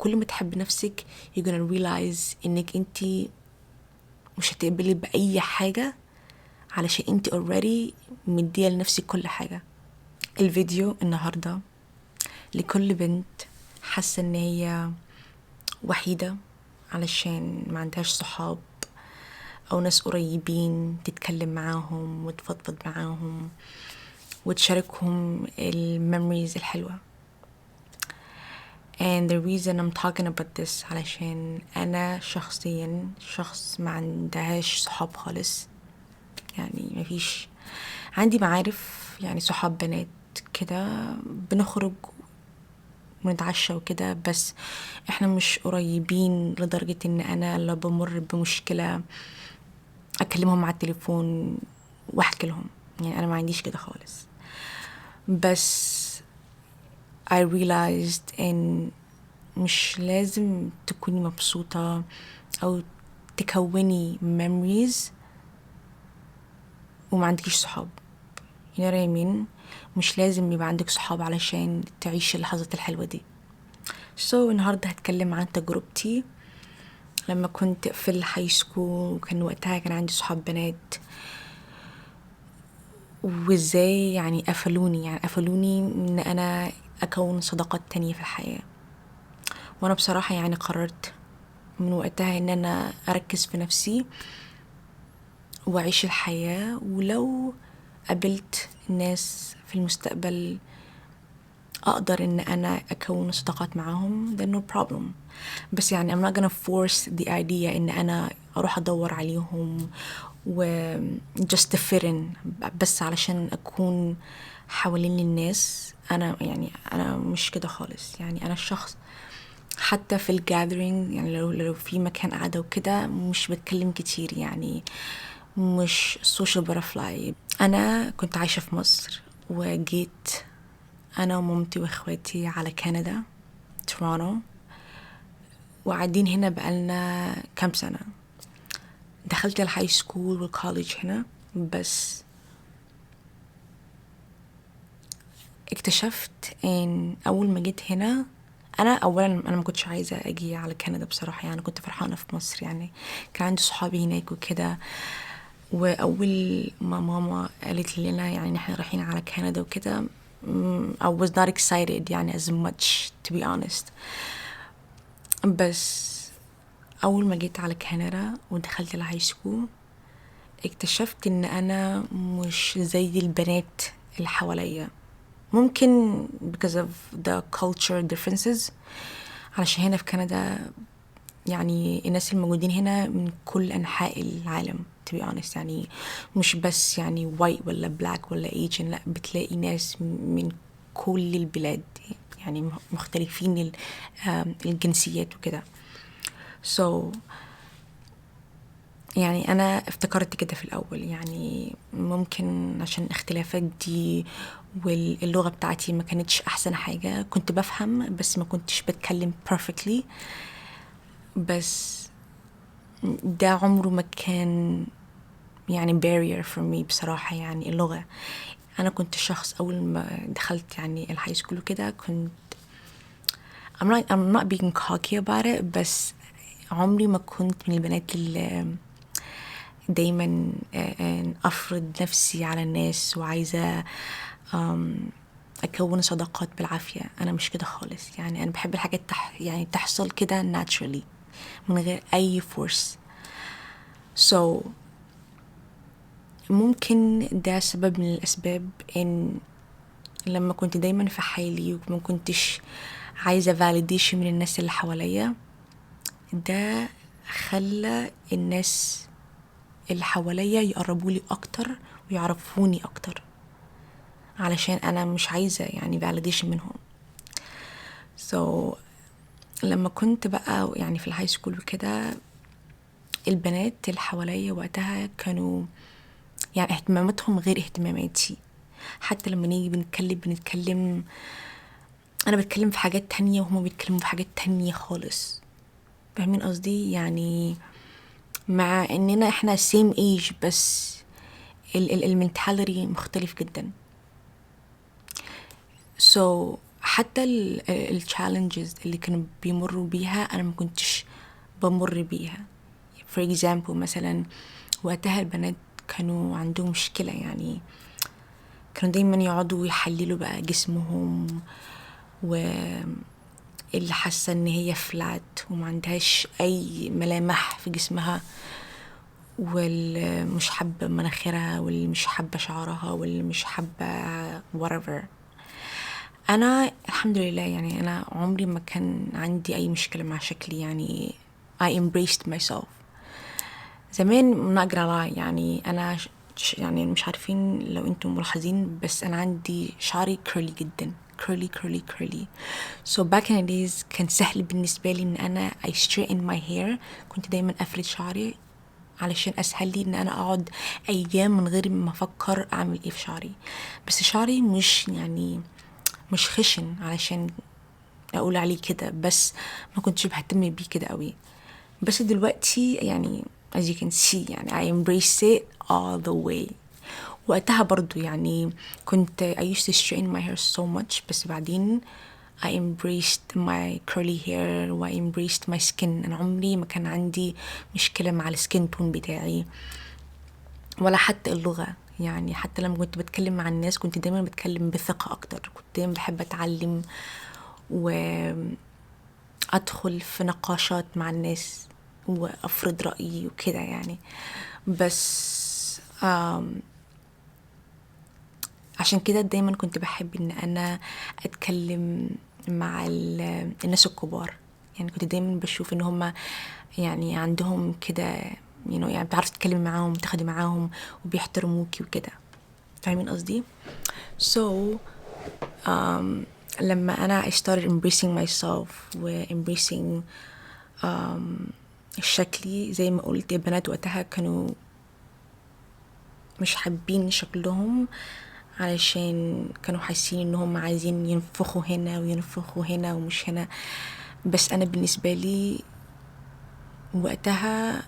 كل ما تحب نفسك you're gonna realize انك انتي مش هتقبلي بأي حاجة علشان انتي already مدية لنفسك كل حاجة. الفيديو النهاردة لكل بنت حاسة ان هي وحيدة علشان ما عندهاش صحاب او ناس قريبين تتكلم معاهم وتفضفض معاهم وتشاركهم الميموريز الحلوة. and the reason I'm talking about this علشان أنا شخصيا شخص ما عندهاش صحاب خالص، يعني ما فيش عندي معارف، يعني صحاب بنات كده بنخرج ونتعشى وكده، بس احنا مش قريبين لدرجة ان انا لو بمر بمشكلة اكلمهم على التليفون واحكي لهم، يعني انا ما عنديش كده خالص. بس I realized ان مش لازم تكوني مبسوطة او تكوني memories وما عندكيش صحاب. you know what I mean؟ مش لازم يبقى عندك صحاب علشان تعيش اللحظات الحلوة دي. النهاردة هتكلم عن تجربتي لما كنت في الهاي سكول، وكان وقتها كان عندي صحاب بنات، وازاي يعني قفلوني ان انا اكون صداقات تانية في الحياة. وانا بصراحة يعني قررت من وقتها ان انا اركز في نفسي واعيش الحياة، ولو قابلت ناس في المستقبل اقدر ان انا اكون صداقات معاهم then no problem. بس يعني I'm not gonna force the idea ان انا اروح ادور عليهم و just to fit in بس علشان اكون حوالين الناس. انا مش كده خالص، يعني انا الشخص حتى في الجاذرينج، يعني لو في مكان قاعدة وكده مش بتكلم كتير، يعني مش social butterfly. انا كنت عايشة في مصر وجيت أنا ومامتي وإخواتي على كندا تورونتو، وقاعدين هنا بقالنا كام سنة. دخلت الهاي سكول والكوليج هنا، بس اكتشفت ان اول ما جيت هنا انا ما كنتش عايزه اجي على كندا بصراحه، يعني كنت فرحانه في مصر، يعني كان عندي صحابي هناك وكده. واول ما ماما قالت لنا يعني احنا رايحين على كندا وكده I was not excited يعني as much to be honest. بس اول ما جيت على كندا ودخلت الهاي سكول اكتشفت ان انا مش زي البنات اللي حواليا، ممكن because of the culture differences، علشان هنا في كندا يعني الناس الموجودين هنا من كل انحاء العالم to be honest، يعني مش بس يعني white ولا black ولا Asian، لا بتلاقي ناس من كل البلاد، يعني مختلفين الجنسيات وكده. يعني أنا افتكرت كده في الأول، يعني ممكن عشان اختلافات دي واللغة بتاعتي ما كانتش أحسن حاجة، كنت بفهم بس ما كنتش بتكلم perfectly، بس ده عمره ما كان يعني barrier for me بصراحة. يعني اللغة، أنا كنت شخص أول ما دخلت يعني الهاي سكول وكده كنت I'm not being cocky about it، بس عمري ما كنت من البنات اللي دايما أفرض نفسي على الناس وعايزة أكون صداقات بالعافية. أنا مش كده خالص، يعني أنا بحب الحاجات يعني تحصل كده naturally من غير أي force. ممكن ده سبب من الأسباب إن لما كنت دايما في حالي وما كنتش عايزة validation من الناس اللي حواليا، ده خلى الناس اللي حواليا يقربوا لي اكتر ويعرفوني اكتر، علشان انا مش عايزه يعني validation منهم. لما كنت بقى يعني في الهاي سكول وكده، البنات اللي حواليا وقتها كانوا يعني اهتماماتهم غير اهتماماتي، حتى لما نيجي بنتكلم انا بتكلم في حاجات تانية وهما بيتكلموا في حاجات تانية خالص. فاهمين قصدي؟ يعني مع اننا احنا same age بس المنتاليتي مختلف جدا. حتى الchallenges اللي كانوا بيمروا بيها أنا ما كنتش بمر بيها. for example مثلا وقتها البنات كانوا عندهم مشكلة، يعني كانوا دايما يقعدوا يحللوا بقى جسمهم، واللي حاسة ان هي فلات وما عندهاش اي ملامح في جسمها، واللي مش حابة مناخيرها، واللي مش حابة شعرها، واللي مش حابة whatever. انا الحمد لله يعني انا عمري ما كان عندي اي مشكلة مع شكلي، يعني I embraced myself. زمان ما أقرأ يعني أنا يعني مش عارفين لو أنتم ملاحظين، بس أنا عندي شعري كيرلي جدا، كيرلي كيرلي كيرلي. so back in the days كان سهل بالنسبة لي إن أنا I straighten my hair. كنت دايما أفرد شعري علشان أسهل لي إن أنا أقعد أيام من غير ما أفكر أعمل إيه في شعري. بس شعري مش يعني مش خشن علشان أقول عليه كده، بس ما كنتش بهتم بيه كده قوي. بس دلوقتي يعني as you can see يعني I embrace it all the way. وقتها برضو يعني كنت I used to straighten my hair so much، بس بعدين I embraced my curly hair و I embraced my skin. أنا عمري ما كان عندي مشكلة مع السكين تون بتاعي ولا حتى اللغة. يعني حتى لما كنت بتكلم مع الناس كنت دايما بتكلم بثقة أكتر، كنت دايما بحب أتعلم وأدخل في نقاشات مع الناس وأفرض رأيي وكده يعني. بس عشان كده دايما كنت بحب ان انا اتكلم مع الناس الكبار. يعني كنت دايما بشوف ان هم يعني عندهم كده يعني بتعرف تتكلم معاهم، تاخدي معاهم وبيحترموكي وكده. فاهمين قصدي؟ so لما انا I started embracing myself و embracing شكلي، زي ما قلت البنات وقتها كانوا مش حابين شكلهم علشان كانوا حاسين انهم عايزين ينفخوا هنا وينفخوا هنا ومش هنا. بس انا بالنسبة لي وقتها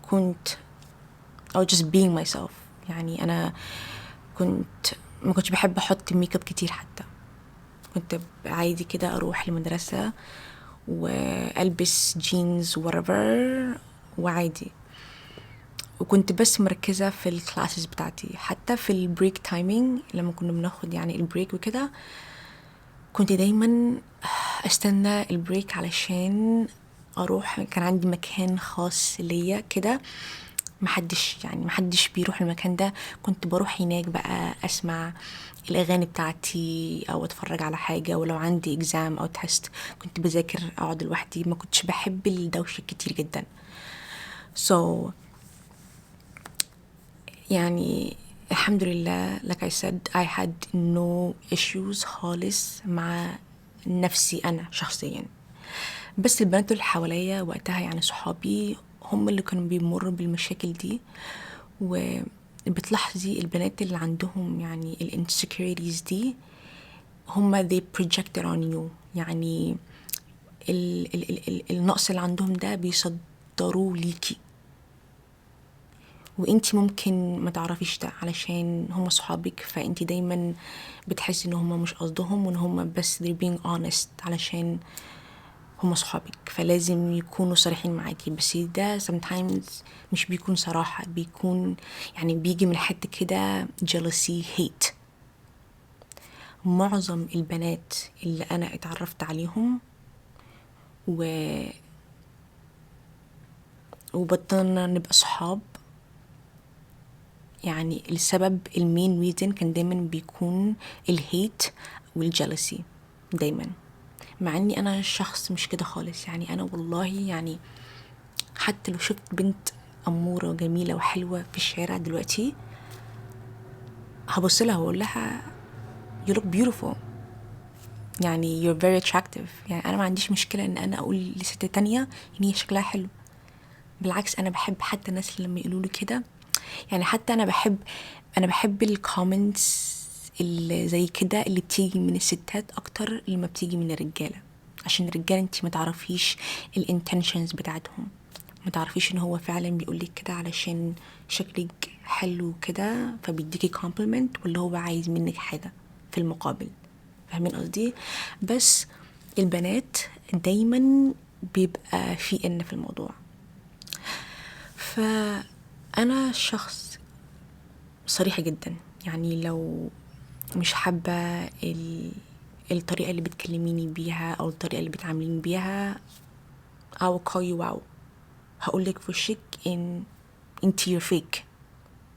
كنت I was just being myself. يعني انا ما كنتش بحب احط ميك اب كتير، حتى كنت عادي كده اروح المدرسة والبس جينز whatever وعادي. وكنت بس مركزة في الكلاسز بتاعتي. حتى في البريك تايمينج لما كنا بناخد يعني البريك وكده كنت دايما استنى البريك علشان اروح. كان عندي مكان خاص ليا كده، محدش بيروح المكان ده. كنت بروح هناك بقى اسمع الاغاني بتاعتي او اتفرج على حاجه، ولو عندي اكزام او تيست كنت بذاكر اقعد لوحدي. ما كنتش بحب الدوشه كتير جدا. so يعني الحمد لله like I said I had no issues خالص مع نفسي أنا شخصيا. بس البنات اللي حواليا وقتها يعني صحابي هم اللي كانوا بيمروا بالمشاكل دي. وبتلاحظي البنات اللي عندهم يعني الانسكيورتيز دي هم they projected on you. يعني النقص اللي عندهم ده بيصدروه ليكي، وانتي ممكن ما تعرفيش ده علشان هم صحابك، فانتي دايما بتحسي ان هم مش قصدهم وان هم بس they're being honest علشان هم صحابك، فلازم يكونوا صريحين معاكي. بس ده sometimes مش بيكون صراحة، بيكون يعني بيجي من حتة كده jealousy hate. معظم البنات اللي انا اتعرفت عليهم وبطلنا نبقى صحاب، يعني السبب المين ريزن كان دايما بيكون الهيت والجلسي دايما. مع اني انا شخص مش كده خالص. يعني انا والله يعني حتى لو شفت بنت اموره جميله وحلوه في الشارع دلوقتي هبص لها واقول لها you look beautiful، يعني you're very attractive. يعني انا ما عنديش مشكله ان انا اقول لست تانية ان هي شكلها حلو. بالعكس انا بحب حتى الناس اللي لما يقولوا لي كده. يعني حتى انا بحب الكومنتس اللي زي كده اللي بتيجي من الستات اكتر لما بتيجي من الرجاله، عشان الرجاله انتي ما تعرفيش الانتنشنز بتاعتهم، ما تعرفيش ان هو فعلا بيقولك كده علشان شكلك حلو كده فبيديكي كومبلمنت، ولا هو عايز منك حاجه في المقابل. فاهمين قصدي؟ بس البنات دايما بيبقى في الموضوع. فأنا شخص صريحة جدا، يعني لو مش حابة الطريقة اللي بتكلميني بيها أو الطريقة اللي بتعامليني بيها أو call you out، هقولك في وشك إن انتي you're fake.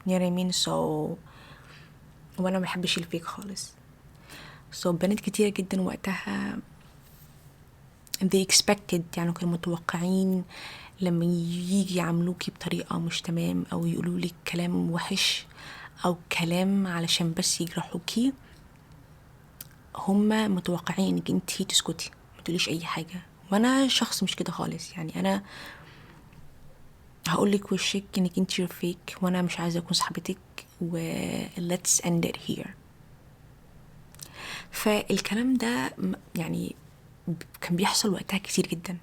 you know what I mean؟ so وأنا ما بحبش الفيك خالص. so بنات كتيرة جدا وقتها they expected، يعني كانوا متوقعين لما يجي يعاملوكي بطريقة مش تمام أو يقولولك كلام وحش أو كلام علشان بس يجرحوكي، هما متوقعين انك انتي تسكتي ما تقوليش اي حاجة. وانا شخص مش كده خالص، يعني انا هقولك وشك انك انتي you're fake وانا مش عايزة اكون صاحبتك و let's end it here. فالكلام ده يعني كان بيحصل وقتها كتير جدا،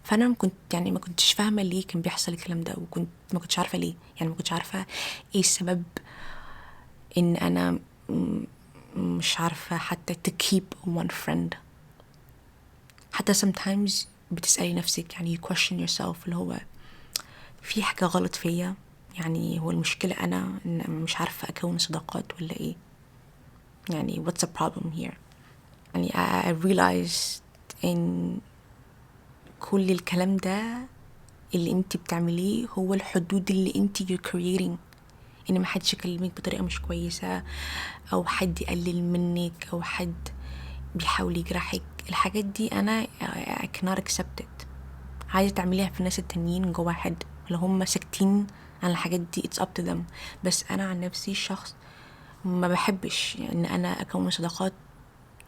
فانا ما كنتش فاهمه ليه كان بيحصل الكلام ده، ما كنتش عارفه ليه، يعني ما كنتش عارفه ايه السبب ان انا مش عارفه حتى to keep one friend. حتى sometimes بتسألي نفسك، يعني you question yourself، اللي هو في حاجة غلط فيا، يعني هو المشكلة أنا إن مش عارفة أكون صداقات ولا إيه، يعني what's the problem here. يعني I realized إن كل الكلام ده اللي انتي بتعمليه هو الحدود اللي انتي you're creating، ان ما حدش يكلمك بطريقة مش كويسة او حد يقلل منك او حد بيحاول يجرحك. الحاجات دي انا I cannot accept it. عايزة تعمليها في الناس التانيين جوا حد اللي هم ساكتين عن الحاجات دي it's up to them، بس انا عن نفسي شخص ما بحبش يعني ان انا اكون صداقات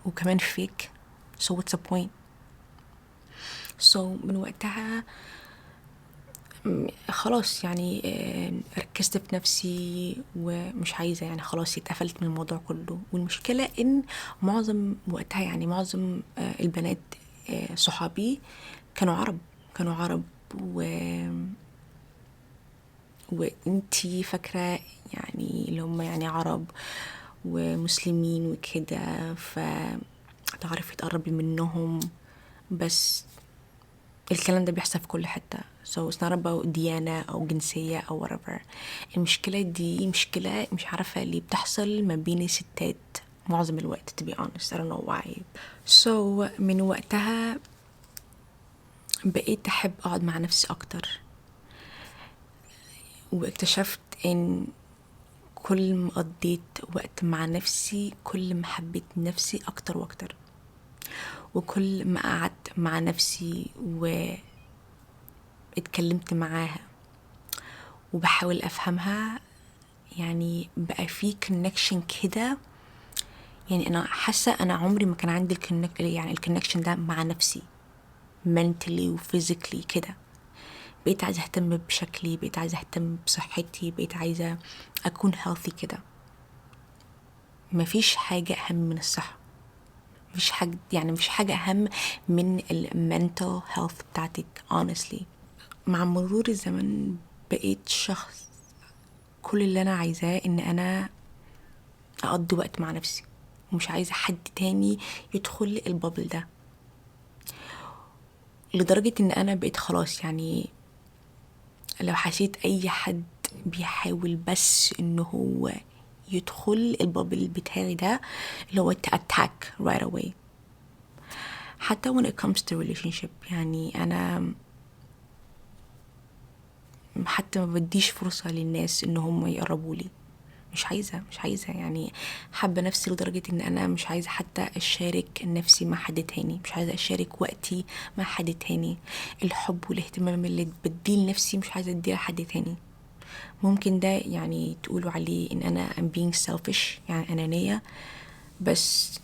وكمان فيك. so what's the point. so من وقتها خلاص يعني ركزت في نفسي ومش عايزة، يعني خلاص اتقفلت من الموضوع كله. والمشكلة ان معظم وقتها يعني معظم البنات صحابي كانوا عرب وانتي فاكرة يعني اللي هم يعني عرب ومسلمين وكده فتعرفي تقربي منهم، بس الكلام ده بيحصل في كل حتة. so it's not about ديانة أو جنسية أو whatever. المشكلة دي مشكلة مش عارفة اللي بتحصل ما بين الستات معظم الوقت to be honest I don't know why. so من وقتها بقيت أحب أقعد مع نفسي أكتر، واكتشفت إن كل ما قضيت وقت مع نفسي كل ما حبيت نفسي أكتر وأكتر، وكل ما قعدت مع نفسي واتكلمت معاها وبحاول أفهمها، يعني بقى في connection كده. يعني أنا حاسة أنا عمري ما كان عندي يعني الكونكشن ده مع نفسي mentally و physically كده. بقيت عايزة أهتم بشكلي، بقيت عايزة أهتم بصحتي، بقيت عايزة أكون healthy كده. مفيش حاجة أهم من الصحة، مفيش حاجة أهم من mental health بتاعتك honestly. مع مرور الزمن بقيت شخص كل اللي أنا عايزاه إن أنا أقضي وقت مع نفسي، ومش عايزة حد تاني يدخل البابل ده، لدرجة إن أنا بقيت خلاص يعني لو حسيت أي حد بيحاول بس إنه هو يدخل البابل بتاعي ده اللي هو to attack right away. حتى when it comes to relationship يعني أنا حتى ما بديش فرصة للناس إن هم يقربوا لي. مش عايزة يعني حابة نفسي لدرجة إن أنا مش عايزة حتى أشارك نفسي مع حد تاني، مش عايزة أشارك وقتي مع حد تاني. الحب والاهتمام اللي بديه لنفسي مش عايزة أديه لحد تاني. ممكن ده يعني تقولوا عليه إن أنا I'm being selfish، يعني أنانية، بس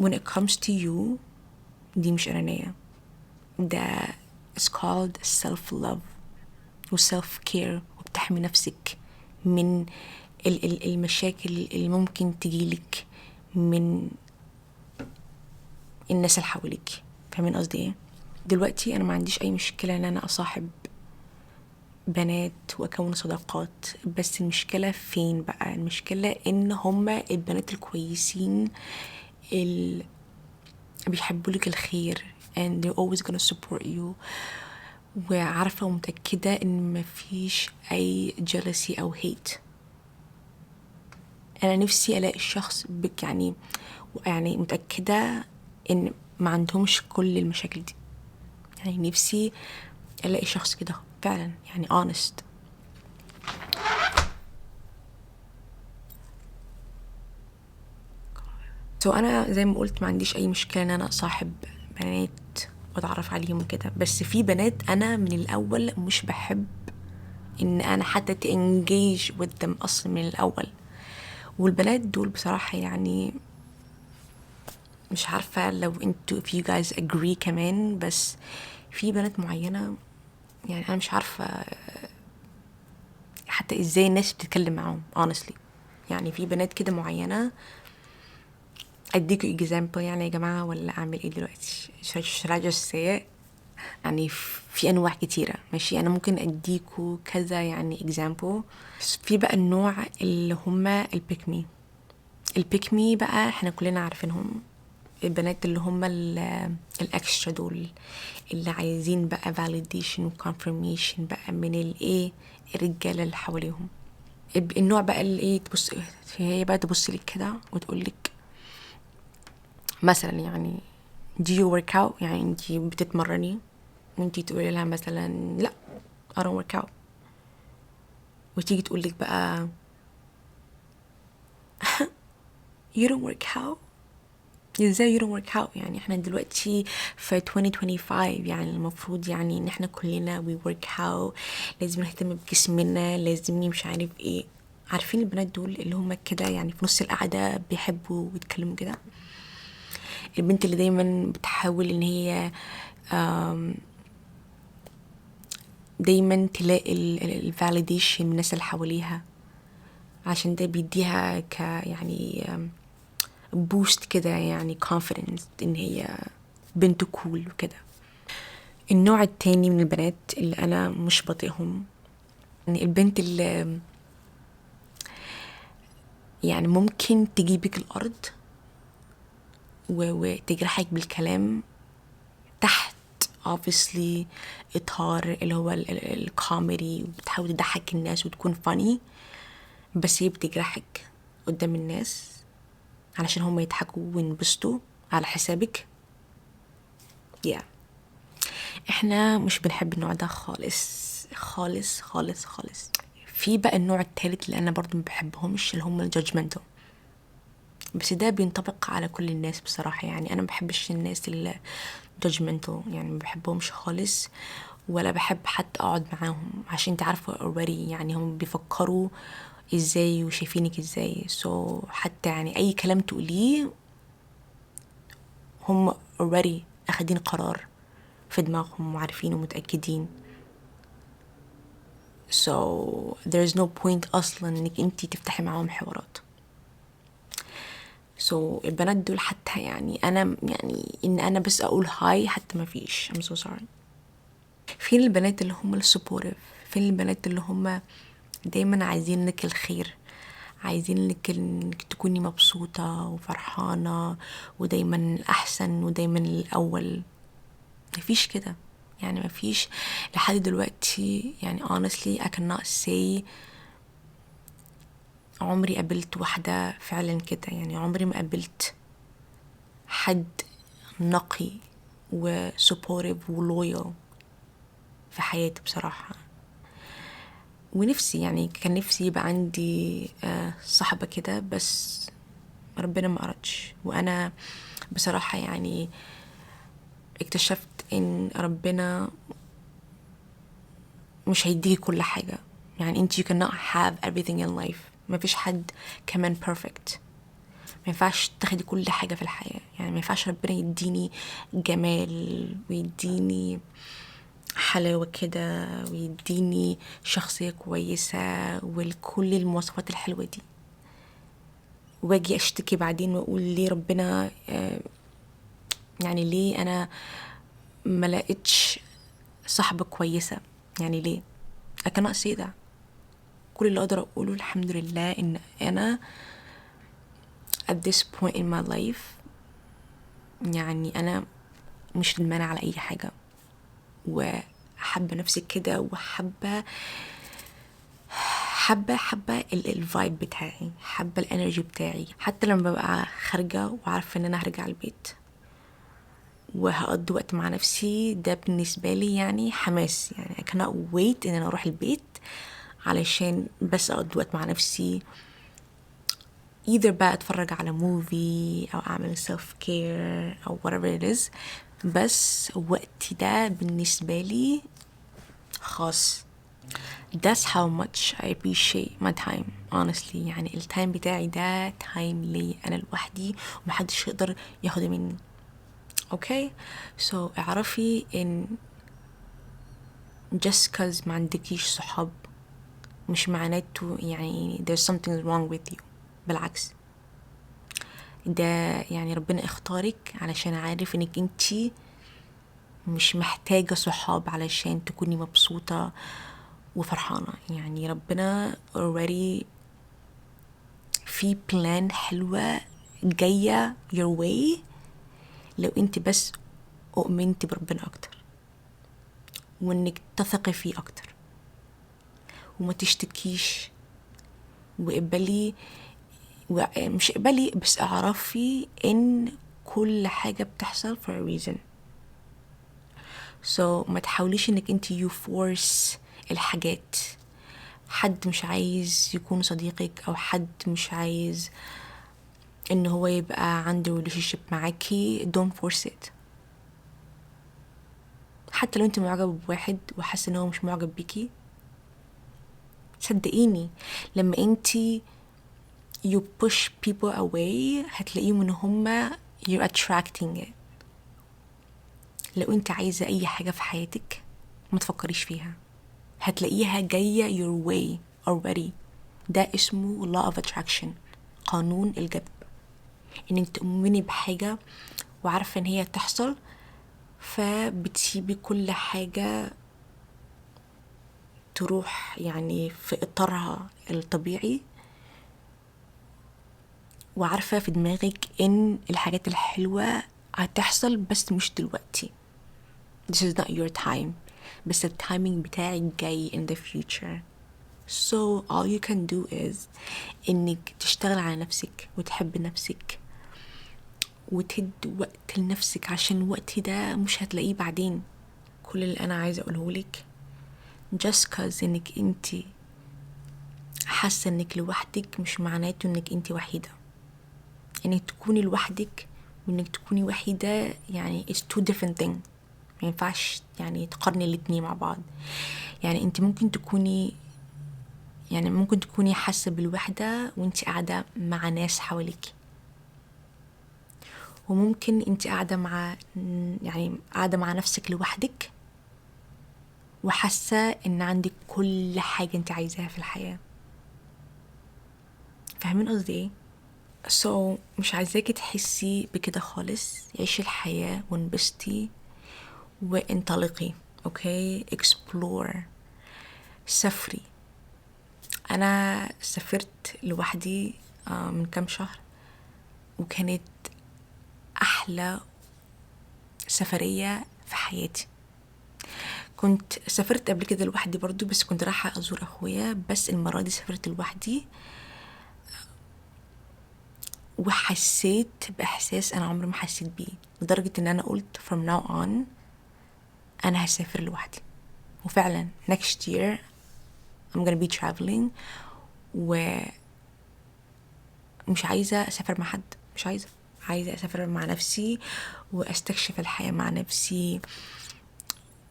when it comes to you دي مش أنانية، ده it's called self love و self care، وبتحمي نفسك من المشاكل اللي ممكن تجيلك من الناس اللي حواليك. فاهمين قصدي ايه؟ دلوقتي انا ما عنديش اي مشكله ان انا اصاحب بنات واكون صداقات، بس المشكله فين بقى؟ المشكله ان هما البنات الكويسين اللي بيحبوا لك الخير and they're always gonna support you، وعارفة ومتأكدة ان مفيش اي jealousy او hate. انا نفسي الاقي الشخص بك يعني متأكدة ان ما عندهمش كل المشاكل دي. يعني نفسي الاقي شخص كده فعلا، يعني honest. انا زي ما قلت ما عنديش اي مشكلة ان انا اصاحب بنات واتعرف عليهم كده، بس في بنات انا من الاول مش بحب ان انا حتى تانجيج with them اصلا من الاول. والبنات دول بصراحة يعني مش عارفة لو انتوا if you guys agree كمان، بس في بنات معينة يعني انا مش عارفة حتى ازاي الناس بتتكلم معاهم honestly. يعني في بنات كده معينة، اديكوا example يعني يا جماعة ولا اعمل ايه دلوقتي؟ should I just say it؟ يعني في انواع كتيرة ماشي، انا ممكن اديكوا كذا يعني example. في بقى النوع اللي هما البيكمي بقى احنا كلنا عارفينهم، البنات اللي هم الاكسترا دول اللي عايزين بقى validation و confirmation بقى من الايه الرجاله اللي حواليهم. النوع بقى اللي ايه تبص هي بقى تبص لك كده وتقول لك مثلا يعني do you work out، يعني انتي بتتمرني، وانتي تقولي لها مثلا لا I don't work out، وتيجي تقول لك بقى you don't work out ازاي you don't work out؟ يعني احنا دلوقتي في 2025، يعني المفروض يعني ان احنا كلنا we work out، لازم نهتم بجسمنا، لازم مش عارف ايه. عارفين البنات دول اللي هم كده يعني في نص القعدة بيحبوا يتكلموا كده، البنت اللي دايما بتحاول ان هي دايما تلاقي الفاليديشن من الناس اللي حواليها، عشان ده بيديها يعني بوست كده، يعني confidence ان هي بنت كول وكده. النوع التاني من البنات اللي انا مش بطيقهم، يعني البنت اللي يعني ممكن تجيبك الارض وتجرحك بالكلام تحت obviously اطار اللي هو الكوميدي، وبتحاول تضحك الناس وتكون فاني، بس هي بتجرحك قدام الناس علشان هم يضحكوا وينبسطوا على حسابك. yeah. احنا مش بنحب النوع ده خالص خالص خالص خالص. في بقى النوع الثالث اللي انا برضو ما بحبهمش، اللي هم الجادجمنتال، بس ده بينطبق على كل الناس بصراحة. يعني انا ما بحبش الناس اللي judgmental، يعني ما بحبهمش خالص، ولا بحب حتى اقعد معاهم، عشان انت عارفة already يعني هم بيفكروا ازاي وشايفينك ازاي. حتى يعني اي كلام تقوليه هم already اخدين قرار في دماغهم وعارفين ومتأكدين. there's no point اصلا انك انتي تفتحي معاهم حوارات. البنات دول حتى يعني انا يعني ان انا بس اقول هاي حتى ما فيش. I'm so sorry. فين البنات اللي هم السبوريف؟ فين البنات اللي هم دايما عايزين لك الخير، عايزين لك انك تكوني مبسوطة وفرحانة ودايما الاحسن ودايما الاول؟ مفيش كده، يعني مفيش لحد دلوقتي. يعني honestly I cannot say عمري قابلت واحدة فعلا كده. يعني عمري ما قابلت حد نقي وسupportive ولويال في حياتي بصراحة. ونفسي يعني كان نفسي يبقى عندي صحبة كده، بس ربنا ما أردش. وأنا بصراحة يعني اكتشفت ان ربنا مش هيديكي كل حاجة. يعني انت you cannot have everything in life. ما فيش حد كمان perfect. ما ينفعش تاخدي كل حاجة في الحياة. يعني ما ينفعش ربنا يديني جمال ويديني حلاوة كده ويديني شخصية كويسة وكل المواصفات الحلوة دي، واجي اشتكي بعدين واقول ليه ربنا يعني ليه انا ما لقيتش صحبة كويسة؟ يعني ليه؟ I cannot say that. كل اللي اقدر اقوله الحمد لله ان انا at this point in my life يعني أنا مش ندمانة على أي حاجة، وحابة نفسي كده، وحابة الفايب بتاعي، حابة الانرجي بتاعي. حتى لما ببقى خارجة وعارفة ان انا هرجع البيت وهقضي وقت مع نفسي، ده بالنسبة لي يعني حماس. يعني I cannot wait ان انا اروح البيت علشان بس اقضي وقت مع نفسي، either بقى اتفرج على موفي او اعمل self care او whatever it is. بس وقتي ده بالنسبة لي خاص. That's how much I appreciate my time honestly. يعني التايم بتاعي ده تايم لي انا لوحدي، ومحدش يقدر ياخده مني. اوكي so اعرفي ان just cause ما عندكيش صحاب مش معناته يعني there's something wrong with you. بالعكس، ده يعني ربنا اختارك علشان عارف انك انتي مش محتاجة صحاب علشان تكوني مبسوطة وفرحانة. يعني ربنا already في بلان حلوة جاية your way لو انت بس أؤمنتي بربنا أكتر، وانك تثقي فيه أكتر، وما تشتكيش، وقبلي مش اقبلي بس اعرفي ان كل حاجة بتحصل for a reason. so ما تحاوليش انك انت you force الحاجات. حد مش عايز يكون صديقك، او حد مش عايز ان هو يبقى عنده relationship معاكي، don't force it. حتى لو انت معجبة بواحد وحاسة ان هو مش معجب بيكي، صدقيني لما انت you push people away هتلاقيهم ان هما you're attracting it. لو انت عايزة اي حاجة في حياتك ما تفكريش فيها، هتلاقيها جاية your way already. ده اسمه law of attraction، قانون الجذب. انك تؤمني بحاجة وعارفة ان هي تحصل، فبتسيبي كل حاجة تروح يعني في اطارها الطبيعي، وعارفة في دماغك ان الحاجات الحلوة هتحصل بس مش دلوقتي. This is not your time، بس التايمينج بتاعك جاي in the future. So all you can do is انك تشتغل على نفسك وتحب نفسك وتدي وقت لنفسك، عشان الوقت ده مش هتلاقيه بعدين. كل اللي انا عايزة اقوله لك just cause انك انتي حاسة انك لوحدك مش معناته انك انتي وحيدة. انك تكوني لوحدك وانك تكوني وحيدة يعني it's two different things. ما ينفعش يعني تقارني الاتنين مع بعض. يعني انت ممكن تكوني حاسة بالوحدة وانت قاعدة مع ناس حواليك، وممكن انت قاعدة مع نفسك لوحدك وحاسة ان عندك كل حاجة انت عايزاها في الحياة. فاهمين قصدي ايه؟ so مش عايزاكي تحسي بكده خالص. عيشي الحياة وانبسطي وانطلقي. اوكي explore، سافري. انا سافرت لوحدي من كام شهر، وكانت احلى سفرية في حياتي. كنت سافرت قبل كده لوحدي برضو، بس كنت رايحة ازور اخويا، بس المرة دي سافرت لوحدي وحسيت باحساس انا عمري ما حسيت بيه، لدرجة ان انا قلت from now on انا هسافر لوحدي. وفعلا next year I'm gonna be traveling، ومش عايزة اسافر مع حد، مش عايزة اسافر مع نفسي واستكشف الحياة مع نفسي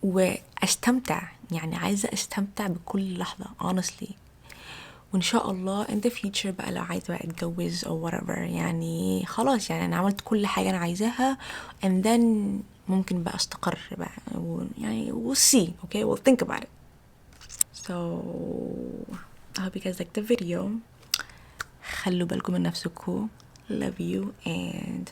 واستمتع. يعني عايزة استمتع بكل لحظة honestly. وان شاء الله in the future بقى لو عايزة بقى اتجوز او whatever، يعني خلاص يعني انا عملت كل حاجة انا عايزاها and then ممكن بقى استقر بقى يعني we'll see. okay we'll think about it. So I hope you guys liked the video. خلوا بالكم من نفسكم. Love you and